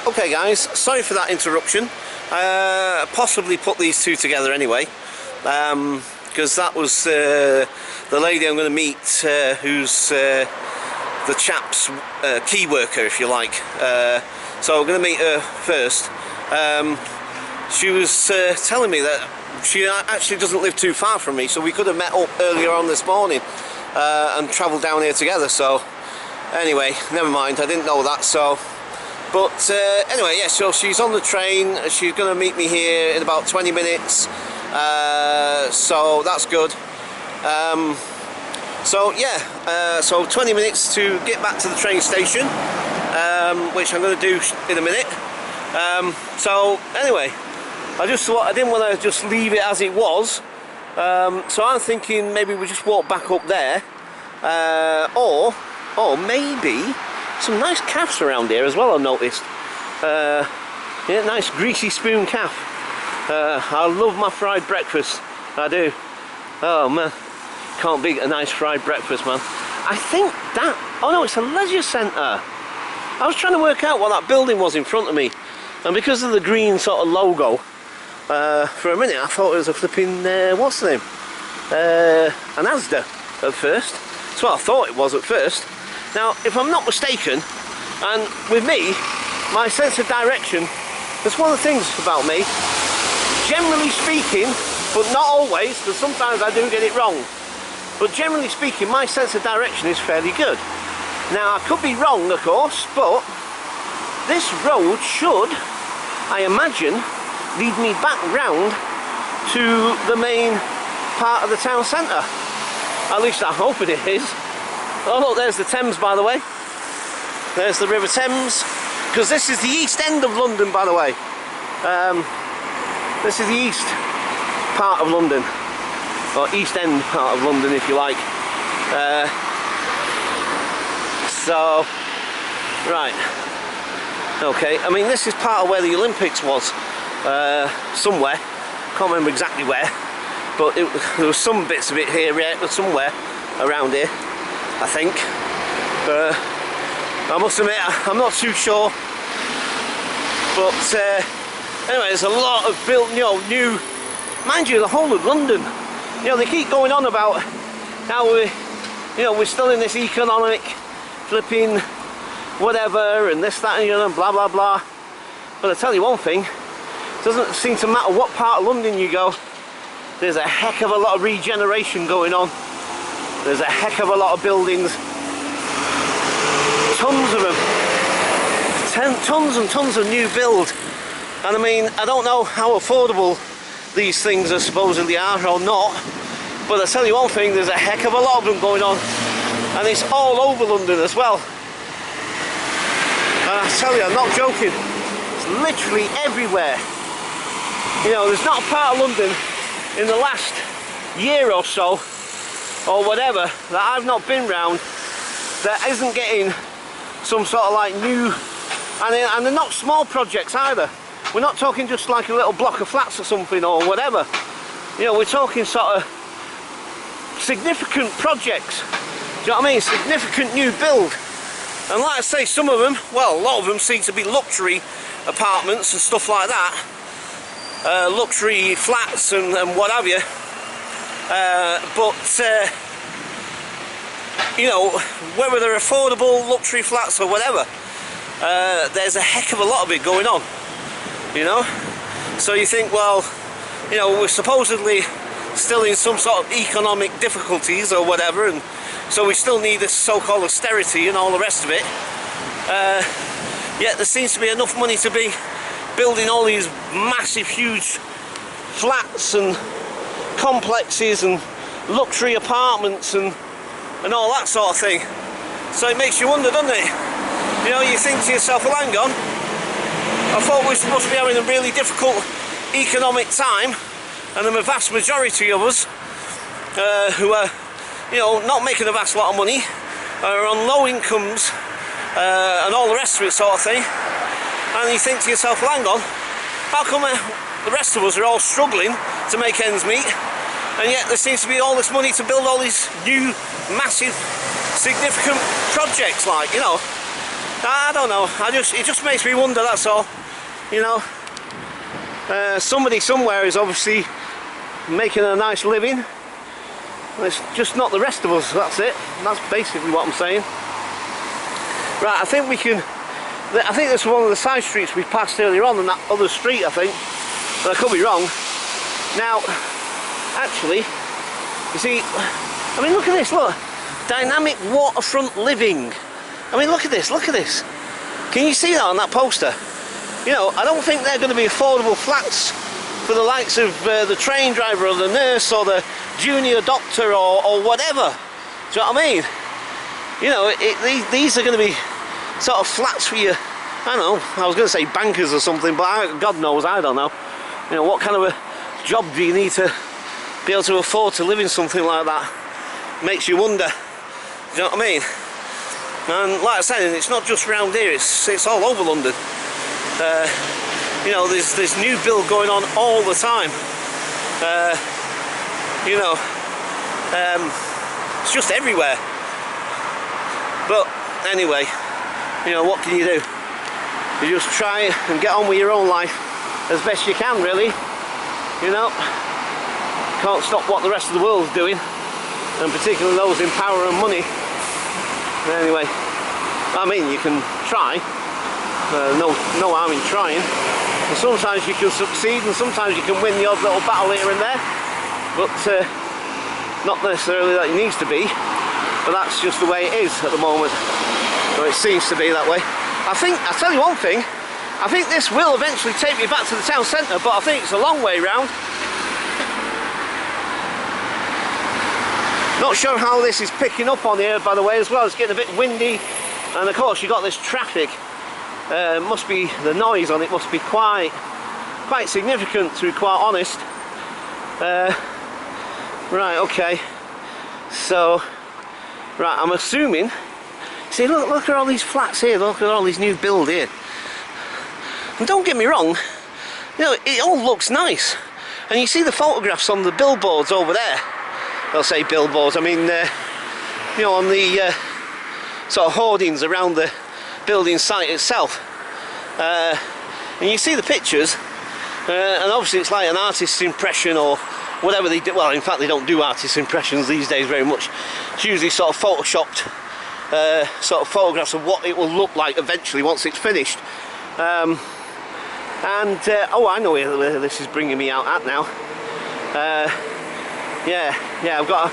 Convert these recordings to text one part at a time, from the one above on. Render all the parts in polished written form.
Okay guys, sorry for that interruption. Possibly put these two together anyway, because that was the lady I'm going to meet, who's the chap's key worker, if you like. So I'm going to meet her first. She was telling me that she actually doesn't live too far from me, so we could have met up earlier on this morning and travelled down here together. So anyway, never mind, I didn't know that. So but anyway, yeah, so she's on the train. She's going to meet me here in about 20 minutes, so that's good. So yeah, so 20 minutes to get back to the train station, which I'm going to do in a minute. So anyway, I just thought I didn't want to just leave it as it was, so I'm thinking maybe we just walk back up there, or maybe some nice calves around here as well, I've noticed. Yeah, nice greasy spoon calf. I love my fried breakfast, I do. Oh man, can't beat a nice fried breakfast, man. I think that, oh no, it's a leisure centre. I was trying to work out what that building was in front of me, and because of the green sort of logo, for a minute I thought it was a flipping, what's the name? An Asda at first. That's what I thought it was at first. Now, if I'm not mistaken, and with me, my sense of direction, that's one of the things about me, generally speaking, but not always, because sometimes I do get it wrong, but generally speaking, my sense of direction is fairly good. Now, I could be wrong, of course, but this road should, I imagine, lead me back round to the main part of the town centre. At least I'm hoping it is. Oh look, there's the Thames, by the way. There's the River Thames, because this is the East End of London, by the way. This is the east part of London, or East End part of London, if you like. So, right, okay. I mean, this is part of where the Olympics was, somewhere. Can't remember exactly where, but there was some bits of it here, somewhere around here, I think. I must admit, I'm not too sure. But anyway, there's a lot of built, new, mind you, the whole of London. They keep going on about how we're still in this economic flipping whatever and this, that, and blah blah blah. But I tell you one thing, it doesn't seem to matter what part of London you go. There's a heck of a lot of regeneration going on. There's a heck of a lot of buildings, tons of them, tons and tons of new build. And I mean, I don't know how affordable these things supposedly are or not, but I tell you one thing, there's a heck of a lot of them going on, and it's all over London as well. And I tell you, I'm not joking, it's literally everywhere. There's not a part of London in the last year or so, or whatever, that I've not been round that isn't getting some sort of like new, and they're not small projects either. We're not talking just like a little block of flats or something or whatever. We're talking sort of significant projects. Do you know what I mean? Significant new build. And like I say, some of them, well, a lot of them seem to be luxury apartments and stuff like that. Luxury flats and what have you. But whether they're affordable luxury flats or whatever, there's a heck of a lot of it going on. So you think, well, we're supposedly still in some sort of economic difficulties or whatever, and so we still need this so-called austerity and all the rest of it. Yet there seems to be enough money to be building all these massive, huge flats and complexes and luxury apartments and all that sort of thing. So it makes you wonder, doesn't it? You think to yourself, well, hang on, I thought we were supposed to be having a really difficult economic time, and the vast majority of us who are, not making a vast lot of money, are on low incomes and all the rest of it sort of thing. And you think to yourself, well, hang on, how come the rest of us are all struggling to make ends meet, and yet there seems to be all this money to build all these new, massive, significant projects, like, I don't know. It just makes me wonder. That's all. You know, somebody somewhere is obviously making a nice living. It's just not the rest of us. That's it. That's basically what I'm saying. Right. I think we can. I think this is one of the side streets we passed earlier on that other street. I think, but I could be wrong. Now, actually, you see, I mean, look at this. Look, dynamic waterfront living. I mean, look at this, look at this. Can you see that on that poster? You know, I don't think they're going to be affordable flats for the likes of the train driver or the nurse or the junior doctor or whatever. Do you know what I mean? You know, these are going to be sort of flats for you. I don't know, I was going to say bankers or something, but God knows, I don't know. You know, what kind of a job do you need to be able to afford to live in something like that? Makes you wonder. Do you know what I mean? And like I said, it's not just round here, it's all over London. You know, there's new build going on all the time. You know, it's just everywhere. But anyway, you know, what can you do? You just try and get on with your own life as best you can, really. You know, can't stop what the rest of the world's doing, and particularly those in power and money. Anyway, I mean, you can try. No harm in trying. And sometimes you can succeed, and sometimes you can win the odd little battle here and there. But not necessarily that it needs to be. But that's just the way it is at the moment. Or it seems to be that way. I tell you one thing. I think this will eventually take me back to the town centre, but I think it's a long way round. Not sure how this is picking up on here, by the way, as well. It's getting a bit windy, and of course you've got this traffic. Must be, the noise on it must be quite significant, to be quite honest. Right, okay. So, right, I'm assuming. See, look at all these flats here. Look at all these new build here. And don't get me wrong, you know, it all looks nice. And you see the photographs on the billboards over there. I'll say billboards, I mean, you know, on the sort of hoardings around the building site itself. And you see the pictures, and obviously it's like an artist's impression or whatever they do. Well, in fact, they don't do artist impressions these days very much. It's usually sort of photoshopped sort of photographs of what it will look like eventually once it's finished. Oh, I know where this is bringing me out at now. Yeah, I've got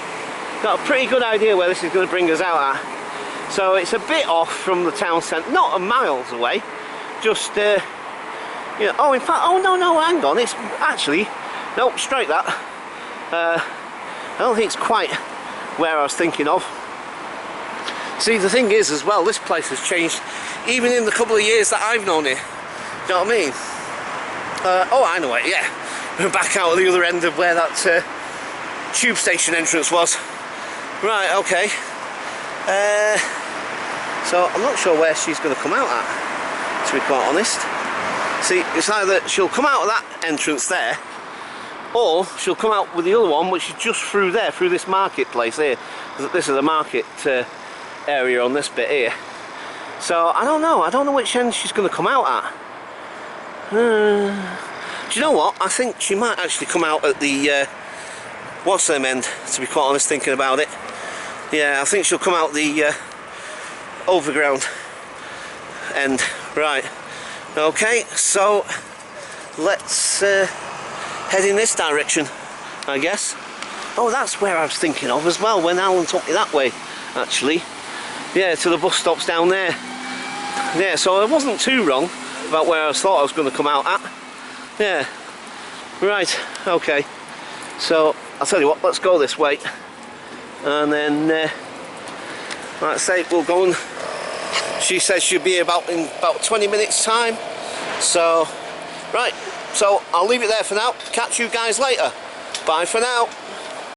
a pretty good idea where this is going to bring us out at. So it's a bit off from the town centre, not a miles away. Just you know. Oh, in fact, oh no, hang on. It's actually, no, straight that. I don't think it's quite where I was thinking of. See, the thing is as well, this place has changed even in the couple of years that I've known it. Do you know what I mean? Oh, I know it. Yeah, we're back out at the other end of where that tube station entrance was. Right, okay. So I'm not sure where she's going to come out at, to be quite honest. See, it's either she'll come out of that entrance there, or she'll come out with the other one, which is just through there, through this marketplace here. This is the market area on this bit here. So I don't know which end she's going to come out at. Do you know what? I think she might actually come out at the what's them end, to be quite honest, thinking about it. Yeah, I think she'll come out the overground end. Right, okay, so let's head in this direction, I guess. Oh, that's where I was thinking of as well, when Alan took me that way, actually. Yeah, to the bus stops down there. Yeah, so I wasn't too wrong about where I thought I was going to come out at. Yeah, right, okay. So, I'll tell you what, let's go this way. And then, like I say, we'll go and... She says she'll be in about 20 minutes time. So, right, so I'll leave it there for now. Catch you guys later. Bye for now.